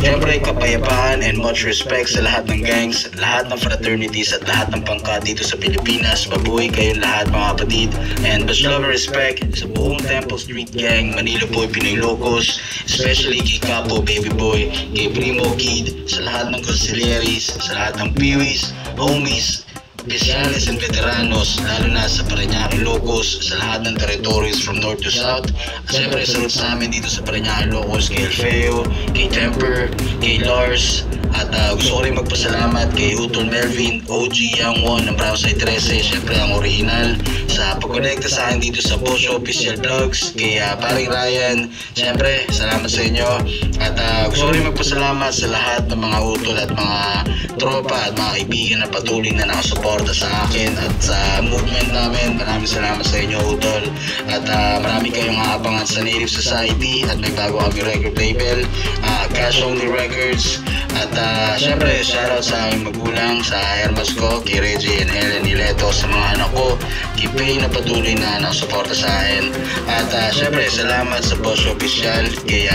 Siyempre, kapayapaan and much respect sa lahat ng gangs, lahat ng fraternities at lahat ng pangkat dito sa Pilipinas. Mabuhay kayong lahat mga kapatid. And much love and respect sa buong Temple Street Gang, Manila Boy, Pinoy Locos, especially kay Capo, Baby Boy, kay Primo Kid, sa lahat ng consiglieries, sa lahat ng piwis, homies, Oficiales and veteranos, lalo na sa Parañaque Locos, sa lahat ng territories from north to south. At syempre, salute sa amin dito sa Parañaque Locos, kay Alfeo, kay Temper, kay Lars. At gusto ko rin magpasalamat kay Utol Melvin, OG Young One ng Brownside 13, syempre ang original, sa pagkonekta sa akin dito sa Bosho Official Vlogs, kay paring Ryan, syempre salamat sa inyo. At gusto ko rin magpasalamat sa lahat ng mga utol at mga tropa at mga kaibigan na patuloy na nakasuporta sa akin at sa movement namin. Maraming salamat sa inyo, utol. At marami kayong aabangan sa Native Society at may bago kami record label, Cash Only Records. At syempre, shoutout sa aking magulang, sa Hermas ko, kay Reggie and Helen Nileto, sa mga anak ko, kay Pay na patuloy na nakasuporta sa akin. At syempre, salamat sa Boss Official, kay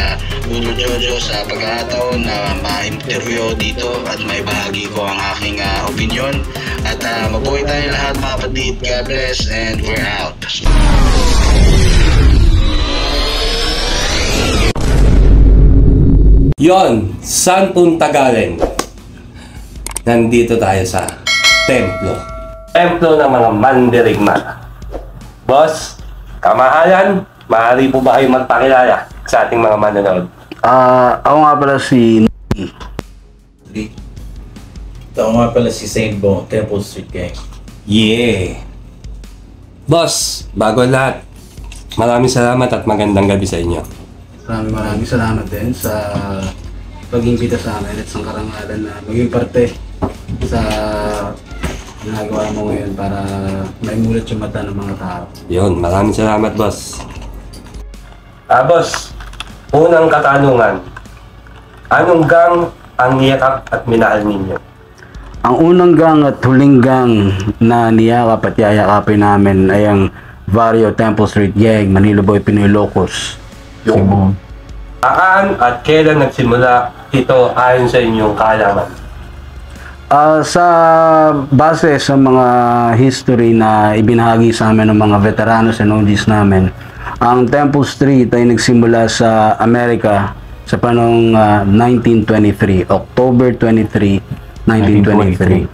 Udo Jojo sa pagkakataon na ma-interview dito at may bahagi ko ang aking opinion. At mabuhay tayo lahat mga kapatid. God bless and we're out. Yon, saan punta galing? Nandito tayo sa templo. Templo ng mga mandirigma. Boss, kamahalan, maaari po ba kayo magpakilala sa ating mga manonood? Ako nga pala si Ako nga pala si Saint Bong, Temple Street Gang. Yeah! Boss, bago ang lahat, maraming salamat at magandang gabi sa inyo. maraming salamat din sa pag-imbita sa amin at sa karangalan na maging parte sa ginagawa mo ngayon para maimulat yung mata ng mga tao. Yun, maraming salamat, boss. Boss, unang katanungan, anong gang ang niyakap at minahal ninyo? Ang unang gang at huling gang na niyakap at yayakapin namin ay ang Vario Temple Street Gang, Manila Boy, Pinoy Locos. Saan at kailan nagsimula ito ayon sa inyong kaalaman? Sa base sa mga history na ibinahagi sa amin ng mga veteranos and OGs namin, ang Temple Street ay nagsimula sa Amerika sa panong 1923, October 23, 1923.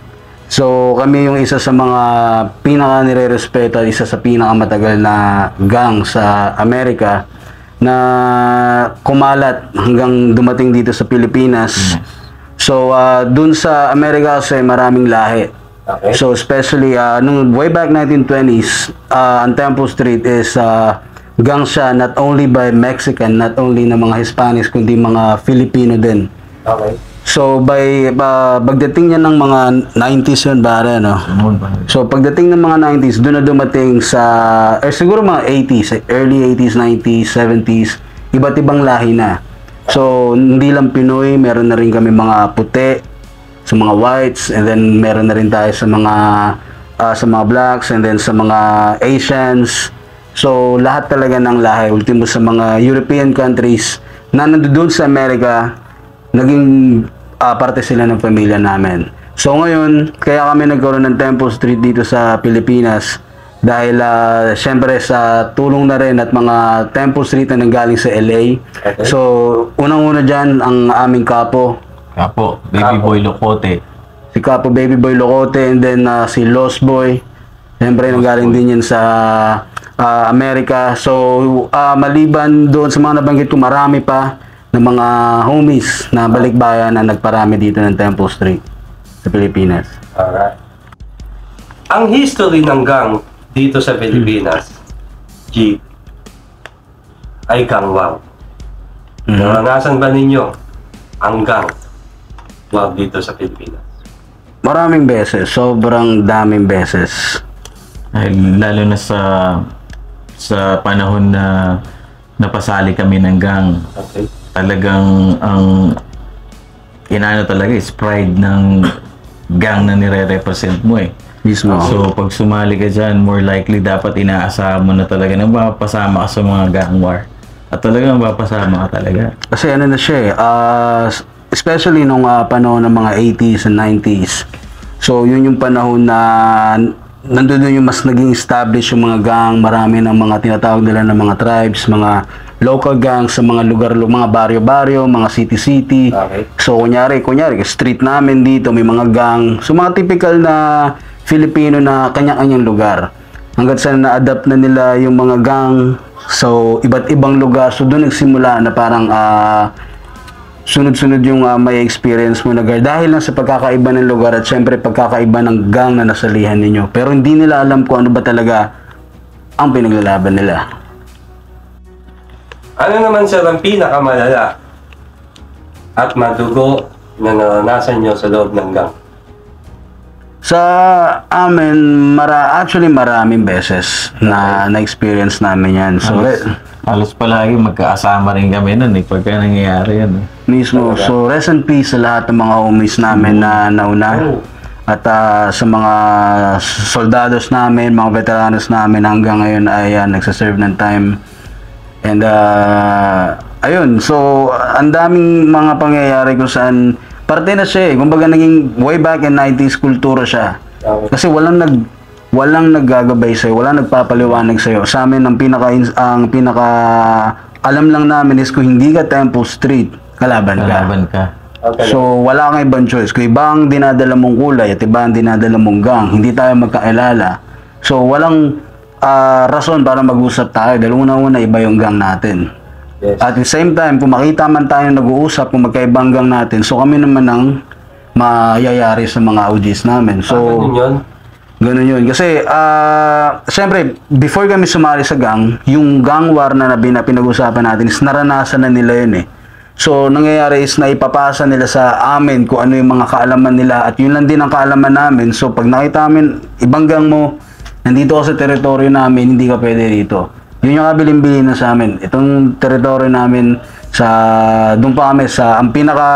So kami yung isa sa mga pinaka nire-respeto at isa sa pinakamatagal na gang sa Amerika na kumalat hanggang dumating dito sa Pilipinas. So dun sa Amerika kasi maraming lahi. Okay. So especially nung way back 1920s, ang Temple Street is gang siya not only by Mexican, not only na mga Hispanics, kundi mga Filipino din. Okay. So pagdating niya ng mga 90s yun pare, no? So pagdating ng mga 90s, doon na dumating sa siguro mga 80s, early 80s, 90s, 70s, iba't ibang lahi na. So hindi lang Pinoy, meron na rin kami mga puti, sa mga whites, and then meron na rin tayo sa mga blacks, and then sa mga Asians. So lahat talaga ng lahi, ultimo sa mga European countries na nandoon sa Amerika, naging parte sila ng pamilya namin. So ngayon, kaya kami nagkaroon ng Temple Street dito sa Pilipinas dahil syempre sa tulong na rin at mga Temple Street na nanggaling sa LA. Okay. So unang-una dyan ang aming kapo. Baby Boy Locote. Si Capo Baby Boy Locote, and then si Lost Boy. Siyempre nanggaling din yan sa Amerika. So maliban doon sa mga nabanggit ko, marami pa ng mga homies na balikbayan na nagparami dito ng Temple Street sa Pilipinas. Alright. Ang history ng gang dito sa Pilipinas, G, ay gangwang. Naranasan ba ninyo ang gang wag dito sa Pilipinas? Maraming beses, sobrang daming beses. Ay, lalo na sa panahon na napasali kami ng gang. Okay. Talagang ang inaano talaga is pride ng gang na nire-represent mo eh. Mismo. So pag sumali ka dyan, more likely dapat inaasahan mo na talaga na mapapasama ka sa mga gang war. At talagang mapapasama ka talaga. Kasi ano na siya eh, especially nung panahon ng mga 80s and 90s. So, yun yung panahon na nandun yung mas naging established yung mga gang, marami ng mga tinatawag nila ng mga tribes, mga local gangs sa mga lugar, mga baryo-baryo, mga city-city. Okay. So, kunyari, street namin dito, may mga gang. So, mga typical na Filipino na kanya-kanyang lugar. Hanggang sa na-adapt na nila yung mga gang. So, iba't ibang lugar. So, doon nagsimula na parang sunod-sunod yung may experience mo na dahil lang sa pagkakaiba ng lugar at syempre pagkakaiba ng gang na nasalihan ninyo. Pero hindi nila alam kung ano ba talaga ang pinaglalaban nila. Ano naman sir ang pinakamalala at madugo na naranasan nyo sa loob ng gang? Sa amin, actually maraming beses na na-experience namin yan. So, Halos palagi magkaasama rin kami nun pagka nangyayari yan. mismo. So, rest in peace sa lahat ng mga homies namin na nauna. At sa mga soldados namin, mga veteranos namin hanggang ngayon ay nagsaserve ng time. And ayun, so ang daming mga pangyayari kung saan parte na siya kumbaga naging way back in 90s kultura siya. Kasi walang naggagabay sa'yo, walang nagpapaliwanag sa'yo. Sa amin, ang pinaka alam lang namin is kung hindi ka Temple Street, kalaban ka. Okay. So, wala kang ibang choice. Kung iba ang dinadala mong kulay at iba ang dinadala mong gang, hindi tayo magkailala. So, walang rason para mag-usap tayo dahil una-una iba yung gang natin. Yes. At the same time, kung makita man tayo nag-uusap kung magkaibang gang natin, so kami naman ang mayayari sa mga OGs namin. So, ganun yun. Kasi, siyempre, before kami sumali sa gang, yung gang war na pinag-usapan natin is naranasan na nila yun So, nangyayari is na ipapasa nila sa amin kung ano yung mga kaalaman nila at yun lang din ang kaalaman namin. So, pag nakita amin, ibang gang mo, nandito ka sa teritoryo namin, hindi ka pwede dito. Yun yung kabilin-bilin na sa amin. Itong teritoryo namin, doon pa kami sa, ang pinaka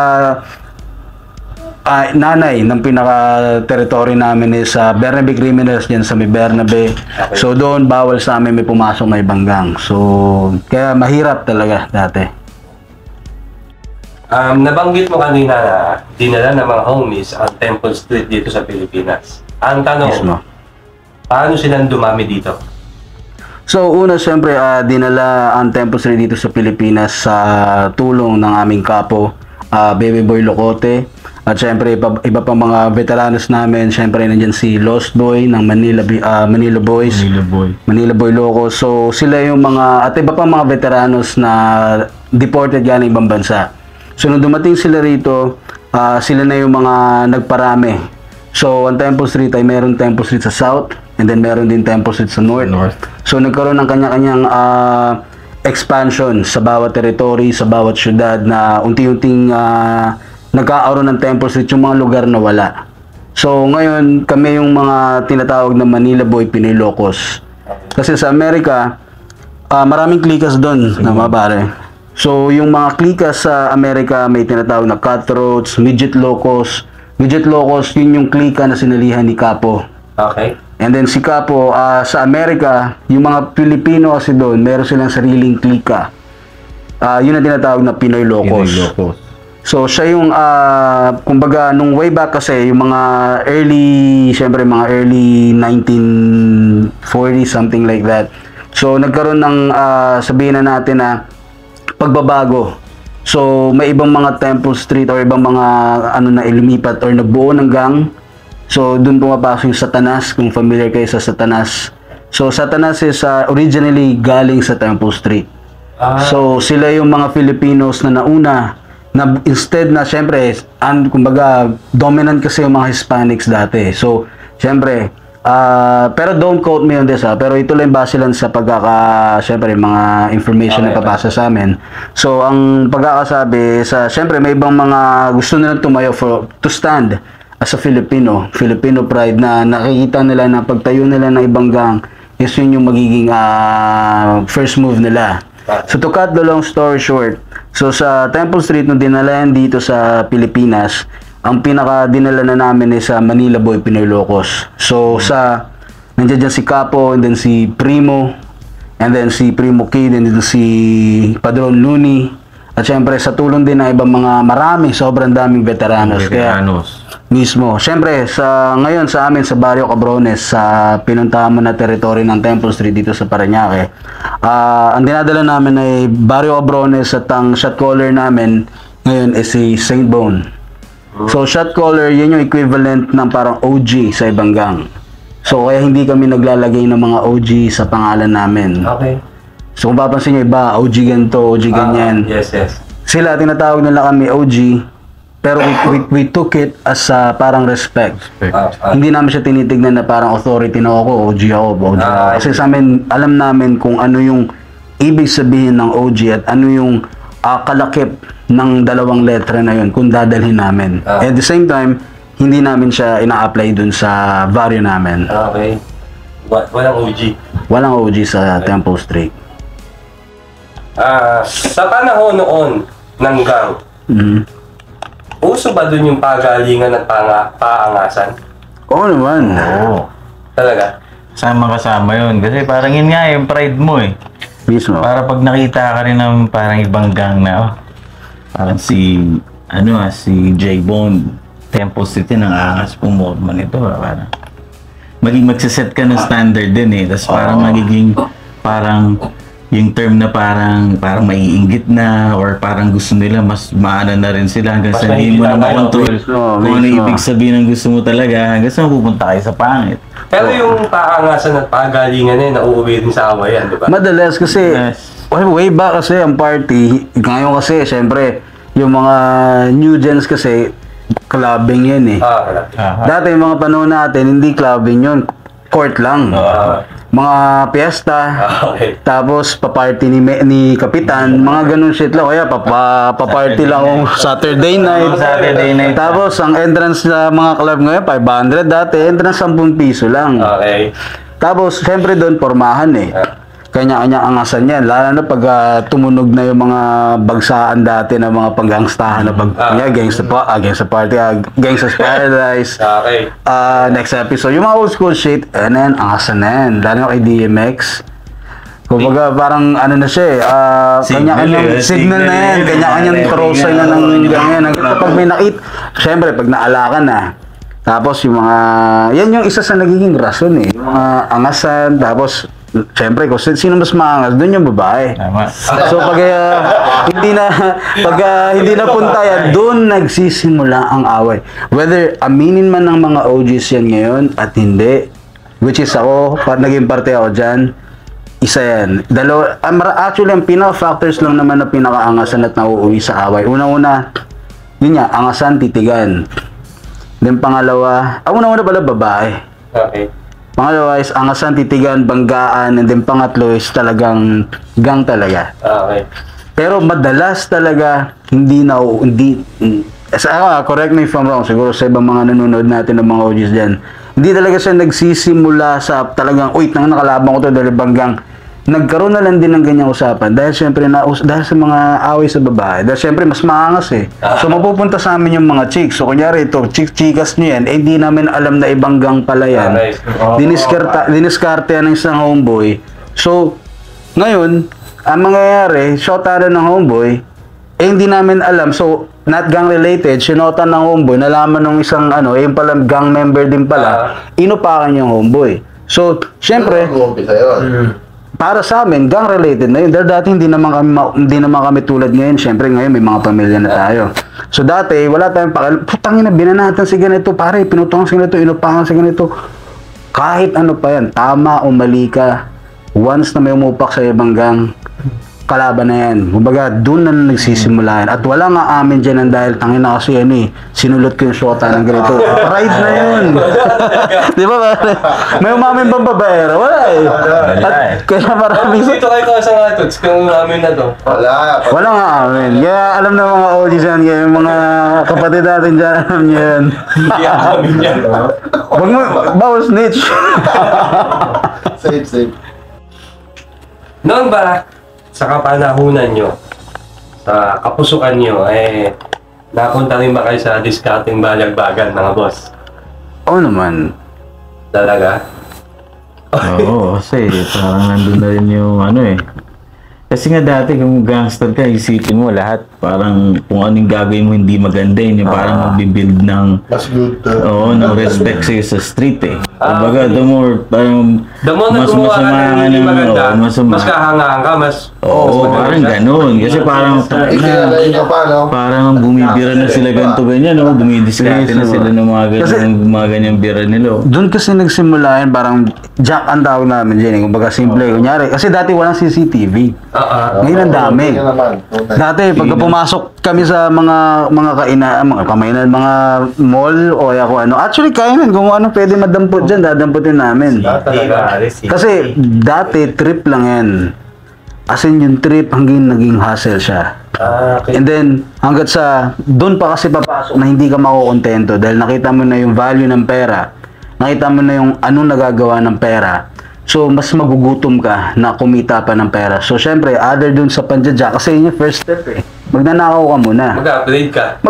nanay ng pinaka-teritoryo namin is sa Bernabe Criminals dyan sa may Bernabe. Okay. So doon bawal sa amin may pumasok na ibang gang. So kaya mahirap talaga dati. Nabanggit mo kanina na dinala ng mga homies ang Temple Street dito sa Pilipinas. Ang tanong, paano silang dumami dito? So una siyempre dinala ang Temple Street dito sa Pilipinas sa tulong ng aming kapo, Baby Boy Locote. At syempre, iba pa mga veteranos namin. Syempre, nandiyan si Lost Boy ng Manila Boys. Manila Boy Loco. So, sila yung mga, at iba pa mga veteranos na deported galing ibang bansa. So, nung dumating sila rito, sila na yung mga nagparami. So, ang Temple Street ay meron Temple Street sa South, and then meron din Temple Street sa North. So, nagkaroon ng kanya-kanyang expansion sa bawat territory, sa bawat syudad na unti-unting nagkakaroon ng Temple Street yung mga lugar na wala. So ngayon kami yung mga tinatawag na Manila Boy Pinoy Locos. Kasi sa Amerika maraming klikas doon na mabare. So yung mga klikas sa Amerika may tinatawag na cutthroats, midget locos. Midget locos yun yung klika na sinalihan ni Capo. Okay. And then si Capo sa Amerika, yung mga Pilipino kasi doon meron silang sariling klika. Yun ang tinatawag na Pinoy Locos. So, siya yung, kumbaga, nung way back kasi, yung mga early 1940, something like that. So, nagkaroon ng, sabihin na natin na, pagbabago. So, may ibang mga Temple Street or ibang mga, na ilumipat or nagbuo ng gang. So, dun pumapasok yung Satanas, kung familiar kayo sa Satanas. So, Satanas is originally galing sa Temple Street. So, sila yung mga Filipinos na nauna, na instead na syempre kumbaga dominant kasi yung mga Hispanics dati. So syempre pero don't quote me on this pero ito lang base lang sa syempre mga information na papasa sa amin. So ang pagkakasabi sa syempre may ibang mga gusto nilang tumayo to stand as a Filipino pride na nakikita nila na pagtayo nila ng ibang gang is yun yung magiging first move nila. So to cut the long story short, so sa Temple Street nung dinala yan dito sa Pilipinas, ang pinaka dinala na namin is sa Manila Boy Pinoy Locos. So nandiyan dyan si Capo, and then si Primo, and then si Primo Kid, and then si Padron Looney, At syempre sa tulong din ng ibang mga sobrang daming veteranos. Kaya mismo. Syempre ngayon sa amin sa Barrio Cabrones, sa pinuntahan mo na teritoryo ng Temple Street dito sa Parañaque. Ang dinadala namin ay Barrio Cabrones at ang shot caller namin ngayon is si Saint Bone. So shot caller, yun yung equivalent ng parang OG sa ibang gang. So kaya hindi kami naglalagay ng mga OG sa pangalan namin. Okay. So kung papansin nyo iba, OG ganito, OG ganyan. Yes. Sila, tinatawag nila kami OG, pero we took it as parang respect. Hindi namin siya tinitignan na parang authority na ako, OG ako, OG ako. Kasi sa amin, alam namin kung ano yung ibig sabihin ng OG at ano yung kalakip ng dalawang letra na yun kung dadalhin namin. At the same time, hindi namin siya ina-apply dun sa barrio namin. Okay. Walang OG. Walang OG sa Temple Street. Sa panahon noon ng gang, uso ba dun yung pagalingan at paangasan? Oo naman. Oo. Talaga? Kasama yun. Kasi parang yun nga yung pride mo eh. Mismo. Para pag nakita ka rin ng parang ibang gang na, parang si J Bone, Temple City, nang angas pumorma nito. Parang magsiset ka ng standard din eh. Tapos parang magiging parang yung term na parang maiinggit na or parang gusto nila mas maana na rin sila hanggang sa hindi mo na makontrol kung ano ibig sabihin ng gusto mo talaga hanggang sa pupunta kayo sa pangit. Pero yung paangasan at pagalingan na nauuwi din sa awayan, di ba? Madalas kasi, way back kasi ang party, ngayon kasi, syempre, yung mga new gens kasi, clubbing yun eh. Dati yung mga panahon natin, hindi clubbing yun, court lang. Mga piyesta, tapos paparty ni Kapitan, mga ganun shit lang. Kaya paparty lang kung Saturday night. Tapos ang entrance sa mga club ngayon, 500 dati, entrance 10 piso lang. Okay. Tapos, syempre doon, pormahan eh. Kanya-kanya angasan yan. Lalo na pag tumunog na yung mga bagsaan dati ng mga panggangstahan na Gangsta Party, Gangsta's Paradise. Okay. Next episode, yung mga old school shit, then angasan na yan. Lalo na kay DMX. Kumbaga, parang ano na siya eh, kanya-kanyang signal na yan, kanya-kanyang trosa na ng ganyan. Kapag may nakit, syempre, pag naalakan na, tapos yung mga, yan yung isa sa nagiging rason eh, yung mga angasan, tapos, siyempre, kung sino mas maangas, doon yung babae. Tama. So, pag hindi na punta yan, doon nagsisimula ang away. Whether aminin man ng mga OGs yan ngayon at hindi, which is ako, naging parte ako dyan, isa yan. Actually, ang pinaka-factors lang naman na pinaka-angasan at nauuwi sa away. Una-una, yun nga, angasan, titigan. Then pangalawa, una-una pala babae. Okay. Pangalawa is angasan, titigan, banggaan, and then pangatlo is talagang gang talaga. Okay. Pero madalas talaga correct me if I'm wrong, siguro sa ibang mga nanonood natin ng mga audios dyan, hindi talaga siya nagsisimula sa talagang, nakalaban ko to dahil banggang. Nagkaroon na lang din ng ganyang usapan dahil syempre dahil sa mga away sa babae, dahil syempre mas maangas eh. So mapupunta sa amin yung mga chicks. So kunyari ito, chikas nyo yan, di namin alam na ibang gang pala yan. Diniskarte yan ng isang homeboy. So ngayon, ang mangyayari, shota ng homeboy, hindi namin alam. So not gang related, sinota ng homeboy, nalaman ng isang yung pala gang member din pala, inupakan yung homeboy. So syempre, para sa amin, gang-related na yun. Dahil dati hindi naman kami tulad ngayon. Siyempre ngayon may mga pamilya na tayo. So dati, wala tayong putangin na binanatan si ganito. Pare, pinutungan si ganito, inupakan si ganito. Kahit ano pa yan, tama o mali ka, once na may umupak sa ibang gang, kalaban na yan. Kumbaga, doon na nagsisimula yan. At wala nga amin dyan dahil tangin na kasi sinulot ko yung shota ng ganito. Pride na yun. Di ba pare? May umamin bang babaero? Wala eh. At kaya maraming... Dito kayo sa nga tuts, kung amin na to. Wala nga amin. Kaya alam na mga OGs yan, kaya yung mga kapatid natin dyan, alam niya yan. Hindi amin yan. Wag mo, bawas snitch. Safe. Noon ba, sa kapanahunan nyo, sa kapusukan nyo, napunta rin ba kayo sa discarding balagbagan, mga boss? Oo naman. Talaga? Oo, kasi parang nandun na rin yung Kasi nga dati kung gangster ka, isipin mo lahat, parang kung anong gagawin mo hindi maganda yun, yung parang magbibuild ng Mas good. ng respect sa'yo sa street eh. Kumbaga, the more, parang The more na mas gumawa ka masama ng ka hindi ng, maganda, masama. mas kahangaan ka, mas... Oo, parang ganun. Kasi parang, Ikilalain ka pa, no? parang bumibira na sila ganito ganyan, no? Dumidiskarte na sila ng mga ganyang bira nila. Oh. Doon kasi nagsimula yan, parang jack ang tawag namin dyan. Kumbaga simple. Kunyari, kasi dati walang CCTV. Ngayon ang dami. Yun naman. Dati, pagka pumasok kami sa mga kainan, mga kamainan, mga mall o kaya kung ano. Actually, kainan. Kung ano pwede madampot dyan, dadamputin namin. Kasi dati, trip lang yan. As in, yung trip hanggang naging hassle siya. And then, hanggat sa, doon pa kasi papasok na hindi ka makukontento dahil nakita mo na yung value ng pera, nakita mo na yung anong nagagawa ng pera, so mas magugutom ka na kumita pa ng pera. So, syempre, other dun sa panjadya, kasi yun yung first step eh. Magnanakaw ka muna. Mag-upgrade ka.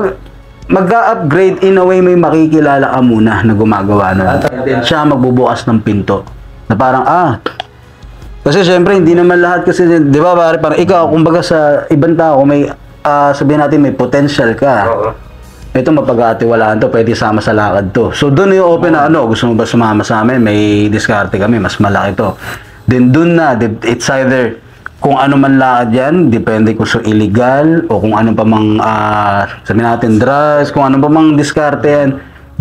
Mag-upgrade in a way may makikilala ka muna na gumagawa nun. And then siya magbubukas ng pinto. Na parang, kasi syempre, hindi naman lahat kasi, di ba pare, parang ikaw, kumbaga sa ibang tao, may, sabihin natin may potential ka. Ito mapag-aatiwalaan to, pwede sama sa lakad to. So doon yung open na gusto mo ba sumama sa amin? May diskarte kami, mas malaki to. Then doon na, it's either kung ano man lakad yan, depende kung so illegal o kung ano pa mang, sabihin natin drugs, kung ano pa mang diskarte yan,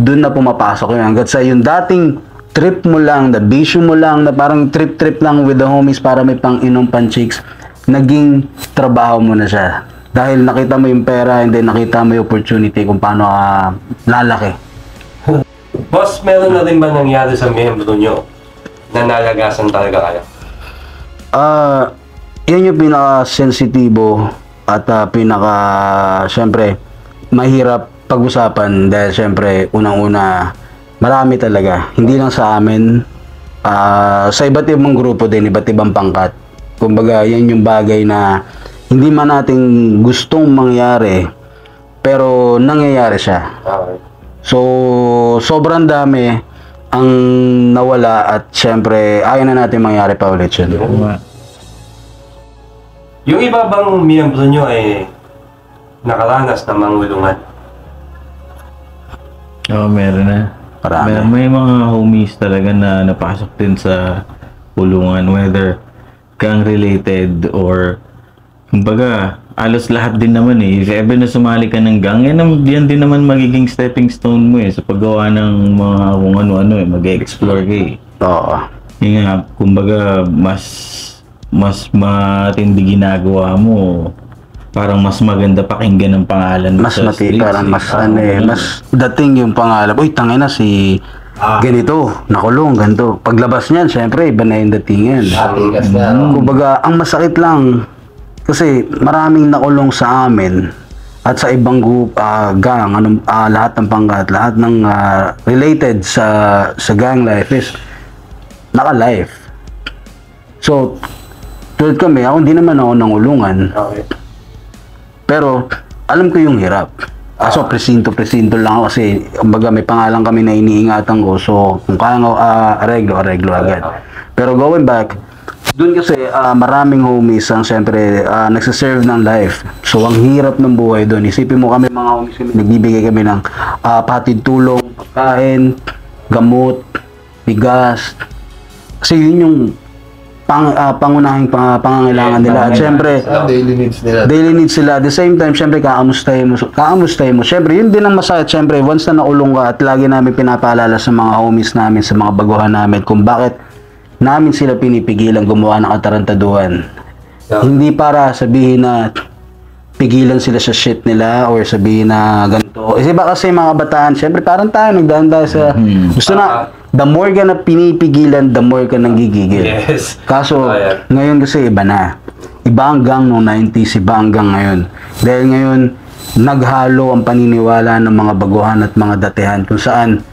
doon na pumapasok yun. Hanggat sa yung dating trip mo lang, the bisyo mo lang, na parang trip-trip lang with the homies para may pang-inom pan-chicks, naging trabaho mo na siya. Dahil nakita mo yung pera and then nakita mo yung opportunity kung paano lalaki. Boss, meron na rin ba nangyari sa miyembro nyo na nalagasan talaga kayo? Yan yung pinaka-sensitibo at syempre, mahirap pag-usapan dahil syempre, unang-una, marami talaga. Hindi lang sa amin, sa iba't ibang grupo din, iba't ibang pangkat. Kumbaga, yan yung bagay na hindi man natin gustong mangyari, pero nangyayari siya. So, sobrang dami ang nawala at syempre, ayaw na natin mangyari pa ulit yun. Yung iba bang miyembro nyo ay nakaranas ng mangulungan? Oo, meron na. May mga homies talaga na napasok din sa kulungan, whether gang related or kumbaga, alos lahat din naman eh. If ever na sumali ka ng gang, yan din naman magiging stepping stone mo eh sa paggawa ng mga kung ano-ano eh, mag-explore ka eh. Oo. Yung nga, kumbaga, mas matindi ginagawa mo. Parang mas maganda pakinggan ng pangalan mo mas sa streets. Parang mas mas dating yung pangalan. Uy, tangin na si ganito, nakulong, ganito. Paglabas niyan, syempre, iba na yung datingan. Kumbaga, ang masakit lang, kasi maraming nakulong sa amin at sa ibang group, gang, lahat ng pangkat, lahat ng related sa gang life is naka-life. So, tulad kami, ako hindi naman ako nangulungan. Okay. Pero, alam ko yung hirap. So, presinto lang ako kasi, kumbaga, may pangalan kami na iniingatan ko. So, kung kaya nga, areglo agad. Pero going back, dun kasi, maraming homies ang siyempre, nagsiserve ng life. So, ang hirap ng buhay dun. Isipin mo kami, mga homies kami, nagbibigay kami ng patid tulong, pagkain, gamot, bigas. Kasi yun yung pangunahing pangangailangan nila. At syempre, Daily needs nila. daily needs sila. At the same time, syempre, kaamustahin mo. Syempre, yun din ang masakit. Syempre, once na naulong ka at lagi namin pinapaalala sa mga homies namin, sa mga baguhan namin, kung bakit namin sila pinipigilan gumawa ng atarantaduhan. Hindi para sabihin na pigilan sila sa shit nila or sabihin na ganito. Kasi ba kasi mga kabataan, syempre, parang tayo, nagdaan tayo sa, gusto na, the more ka na pinipigilan, the more ka nanggigigil. Yes. Kaso, ngayon kasi iba na. Iba ang gang noong 90s, iba ang gang ngayon. Dahil ngayon, naghalo ang paniniwala ng mga baguhan at mga datihan kung saan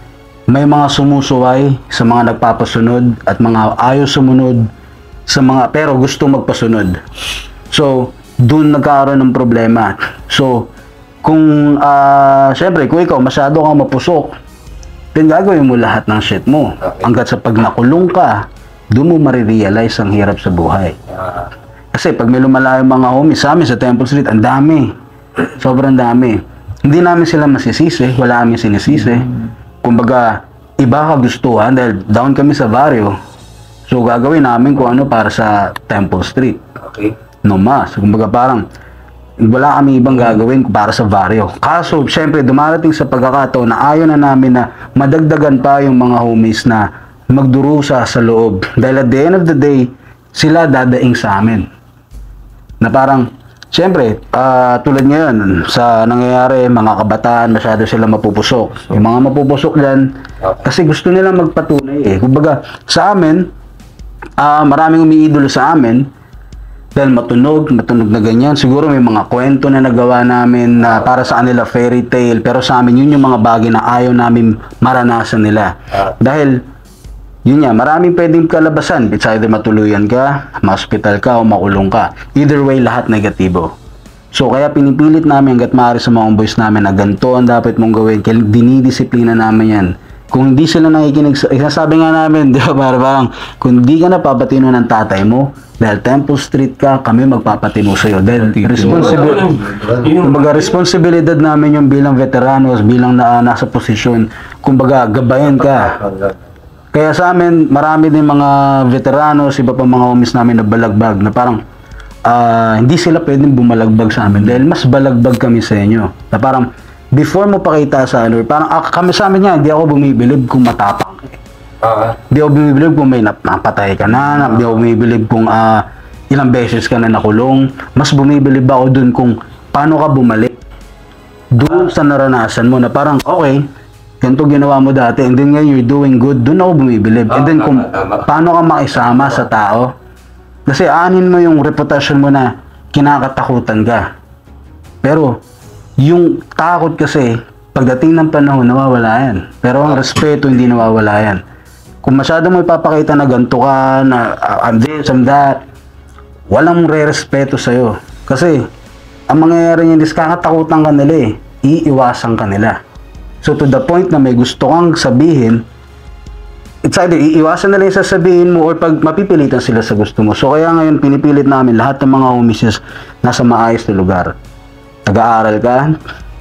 may mga sumusuway sa mga nagpapasunod at mga ayaw sumunod sa mga pero gusto magpasunod. So, doon nagkaroon ng problema. So, kung syempre, kung ikaw masyado kang mapusok, then gagawin mo lahat ng shit mo. Hanggat sa pag nakulong ka, doon mo marirealize ang hirap sa buhay. Kasi pag may lumalayong mga homies sa amin sa Temple Street, ang dami. Sobrang dami. Hindi namin sila masisisi, wala kami sinisisi. Kumbaga, iba kagustuhan dahil down kami sa barrio. So gagawin namin kung ano para sa Temple Street. Okay. No mas. Kumbaga parang wala kami ibang gagawin para sa barrio. Kaso, syempre, dumarating sa pagkakataon na ayaw na namin na madagdagan pa yung mga homies na magdurusa sa loob. Dahil at the end of the day, sila dadaing sa amin. Na parang, syempre, tulad ngayon, sa nangyayari, mga kabataan, masyado sila mapupusok. Yung mga mapupusok dyan, kasi gusto nila magpatunay eh. Kumbaga, sa amin, maraming umiidolo sa amin, dahil matunog na ganyan. Siguro may mga kwento na nagawa namin na para sa kanila fairy tale, pero sa amin yun yung mga bagay na ayaw namin maranasan nila. Dahil, yun nga, maraming pwedeng kalabasan. It's either matuluyan ka, ma-hospital ka, o makulong ka. Either way, lahat negatibo. So, kaya pinipilit namin hanggat maaari sa mga boys namin na ganito ang dapat mong gawin. Kaya dinidisiplina namin yan. Kung hindi sila nakikinig, sabi nga namin, di ba, parang, kung hindi ka na papatino ng tatay mo, dahil Temple Street ka, kami magpapatino sa'yo. Dahil responsibilidad namin yung bilang veteranos, bilang nasa posisyon, kumbaga, gabayan ka. Kaya sa amin, marami din mga veteranos, iba pa mga homies namin na balagbag, na parang, hindi sila pwedeng bumalagbag sa amin, dahil mas balagbag kami sa inyo. Na parang, before mo pakita sa ano, parang kami sa amin nga, hindi ako bumibilib kung matapang. Hindi ako bumibilib kung may napatay ka na, hindi ako bumibilib kung ilang beses ka na nakulong. Mas bumibilib ako dun kung paano ka bumalik. Doon sa naranasan mo na parang, okay, ganito ginawa mo dati, and then ngayon you're doing good, dun ako bumibilib. And then kung paano ka makisama sa tao. Kasi aanin mo yung reputasyon mo na kinakatakutan ka. Pero, yung takot kasi, pagdating ng panahon, nawawala yan. Pero ang respeto, hindi nawawala yan. Kung masyado mo ipapakita na ganito ka, na I'm this, I'm that, walang re-respeto sa'yo. Kasi, ang mangyayari niyan is kakatakutan ka nila eh. Iiwasan ka nila. So to the point na may gusto kang sabihin, it's either iiwasan nila yung sasabihin mo or pag mapipilitan sila sa gusto mo. So kaya ngayon pinipilit namin lahat ng mga homies nasa maayos na lugar. Nag-aaral ka?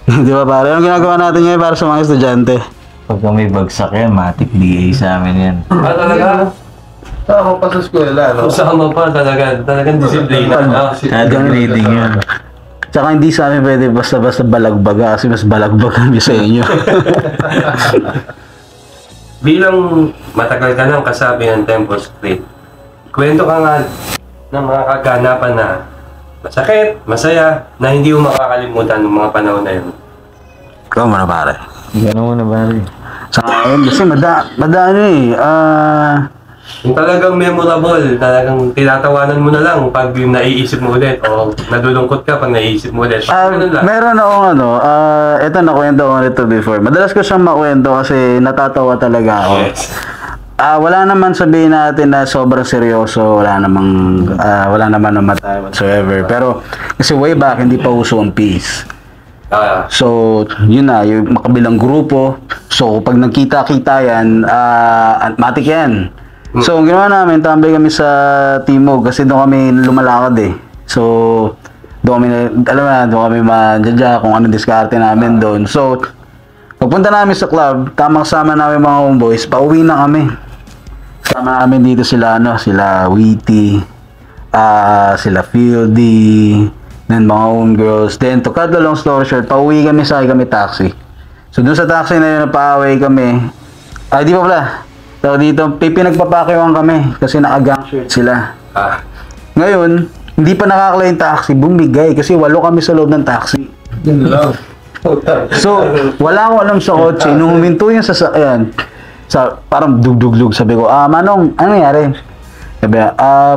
Di ba pare? Anong ginagawa natin ngayon para sa mga estudyante? Pag may bagsak yan, matik DA sa amin yan. Talaga? Ako pa sa eskwela, no? Kasama pa talagang disiplina. Kada grading yan. Tsaka hindi sa amin pwede basta-basta balagbaga kasi mas balagbaga kami sa inyo. Bilang matagal ka nang kasabi ng Temple Street, kwento ka nga ng mga kaganapan na masakit, masaya, na hindi mo makakalimutan ng mga panahon na yun. Ikaw muna pare. Gano'n mo na bari. Sa akin kasi madaan eh. Yung talagang memorable, talagang tinatawanan mo na lang pag naiisip mo ulit o nadulungkot ka pag naiisip mo ulit. Meron akong ito nakwento ko nito before. Madalas ko siyang makwento kasi natatawa talaga ako. Yes. Wala naman sabihin natin na sobrang seryoso, wala naman namatay whatsoever. Pero kasi way back hindi pa uso ang peace. So, yun na, yung makabilang grupo. So, pag nagkita-kita yan, matik yan. So, ang ginawa namin, tambay kami sa Timog kasi doon kami lumalakad eh. So, doon kami madjadja kung anong diskarte namin doon. So, pagpunta namin sa club, tamang sama namin mga homeboys, pauwi na kami. Sama namin dito sila, sila Witty, sila Fieldy, then mga homegirls. Then, to cut the long story short, pauwi kami, sakay kami taxi. So, doon sa taxi na yun, napaaway kami. Di pa pala. So, dito, pinagpapakiwan kami kasi naka-gang shirt sila. Ngayon, hindi pa nakakala yung taxi, bumigay kasi 8 kami sa loob ng taxi. So, wala akong alam sa kotse. Nung huminto yung sasakyan, parang dug-dug-dug. Sabi ko, Manong, ano nangyari? Sabi,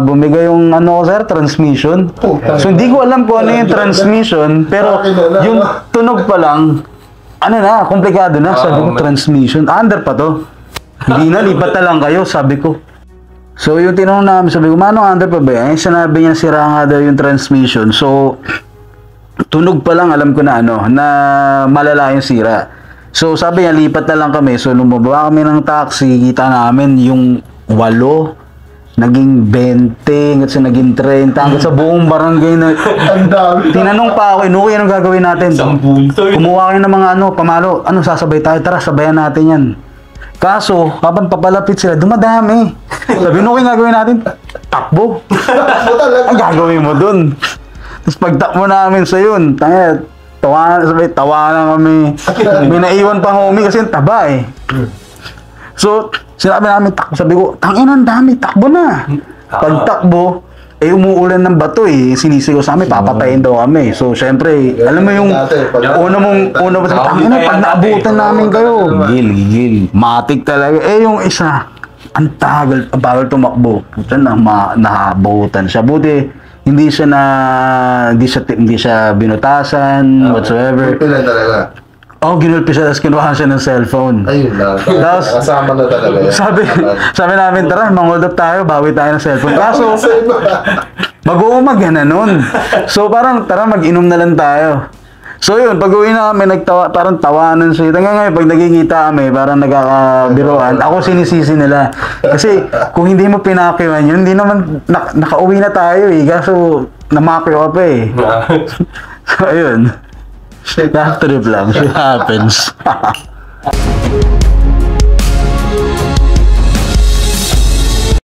bumigay yung sir, transmission. So, hindi ko alam kung ano yung transmission, pero yung tunog pa lang, komplikado na. Sabi ko, transmission. Under pa to. Hindi na, lipat na lang kayo, sabi ko. So, yung tinanong namin, sabi ko, Manong, under pa ba yan? Sinabi niya, sira nga daw yung transmission. So, tunog pa lang, alam ko na na malala yung sira. So, sabi niya, lipat na lang kami. So, nung mababa kami ng taxi, kita namin yung 8 naging 20, hanggang sa naging 30, hanggang sa buong barangay na... Ang dami. Tinanong pa ako, Inuki, anong gagawin natin? Kumuha kayo ng mga pamalo. Ano, sasabay tayo? Tara, sabayan natin yan. Kaso, habang papalapit sila, dumadami. Sabi, Inuki, gagawin natin? Takbo. Ang gagawin mo dun? Tapos pagtakbo namin sa yun, tawa na kami. May naiwan pa homie kasi yung taba eh. So, sinabi namin takbo. Sabi ko, tanginan dami, takbo na. Pagtakbo, umuulan ng bato eh. Sinisigaw sa amin, papatayin daw kami. So, syempre, alam mo yung una mo sa tanginan, pag naabutan namin kayo. Gigil. Matik talaga. Yung isa, ang bagal tumakbo. Puta na, nahabutan siya. Buti, hindi siya binutasan, whatsoever. Pila talaga. Ginulpi siya, tapos kinuha siya ng cellphone. Ayun lang. Tapos, Kasama na talaga yan. sabi namin, tara, mang-hold up tayo, bawi tayo ng cellphone. Kaso, mag-uumag yan na nun. So, parang, tara, mag-inom na lang tayo. So, yun, pag-uwi namin, parang tawanan siya. Hanggang ngayon, pag nagkikita kami, parang nagkakabiruan, ako sinisisi nila. Kasi, kung hindi mo pinakiwan yun, hindi naman, nakauwi na tayo eh. Kaso, namakyo ka pa eh. So, ayun. That trip lang. It happens.